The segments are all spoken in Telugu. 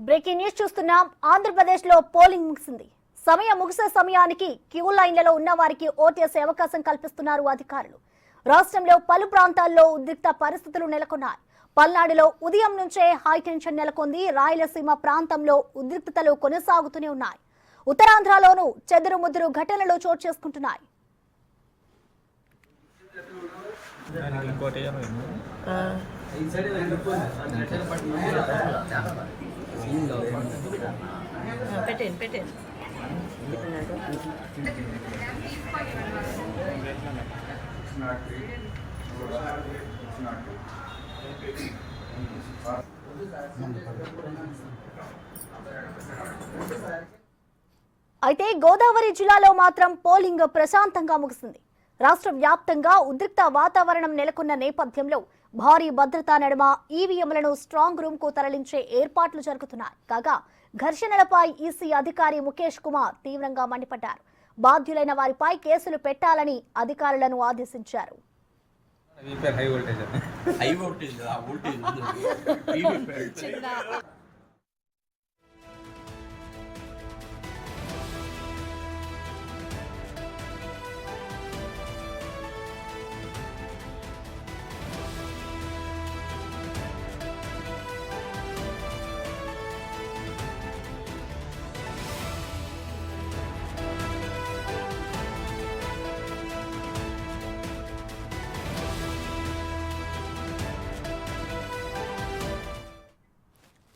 బ్రేకింగ్ న్యూస్ చూస్తున్నాం. ఆంధ్రప్రదేశ్ లో పోలింగ్ ముగిసింది. సమయం ముగిసే సమయానికి క్యూ లైన్లలో ఉన్న వారికి ఓటేసే అవకాశం కల్పిస్తున్నారు అధికారులు. రాష్ట్రంలో పలు ప్రాంతాల్లో ఉద్రిక్త పరిస్థితులు నెలకొన్నాయి. పల్నాడులో ఉదయం నుంచే హైటెన్షన్ నెలకొంది. రాయలసీమ ప్రాంతంలో ఉద్రిక్తతలు కొనసాగుతూనే ఉన్నాయి. ఉత్తరాంధ్రలోనూ చెదురుముదురు ఘటనలు చోటు చేసుకుంటున్నాయి. అయితే గోదావరి జిల్లాలో మాత్రం పోలింగ్ ప్రశాంతంగా ముగిసింది. రాష్ట్ర వ్యాప్తంగా ఉద్రిక్త వాతావరణం నెలకొన్న నేపథ్యంలో భారీ భద్రతా నడుమ ఈవీఎంలను స్ట్రాంగ్ రూమ్ కు తరలించే ఏర్పాట్లు జరుగుతున్నాయి. కాగా ఘర్షణలపై ఈసీ అధికారి ముఖేష్ కుమార్ తీవ్రంగా మండిపడ్డారు. బాధ్యులైన వారిపై కేసులు పెట్టాలని అధికారులను ఆదేశించారు.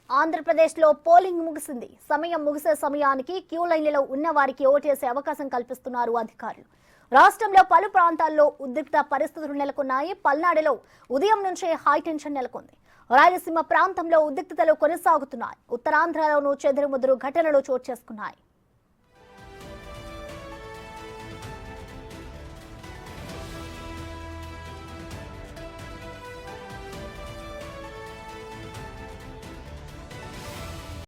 ఆంధ్రప్రదేశ్లో పోలింగ్ ముగిసింది. సమయం ముగిసే సమయానికి క్యూ లైన్లలో ఉన్న వారికి ఓటేసే అవకాశం కల్పిస్తున్నారు అధికారులు. రాష్ట్రంలో పలు ప్రాంతాల్లో ఉద్రిక్త పరిస్థితులు నెలకొన్నాయి. పల్నాడులో ఉదయం నుంచే హైటెన్షన్ నెలకొంది. రాయలసీమ ప్రాంతంలో ఉద్రిక్తతలు కొనసాగుతున్నాయి. ఉత్తరాంధ్రలోనూ చెదురుముదురు ఘటనలు చోటు చేసుకున్నాయి.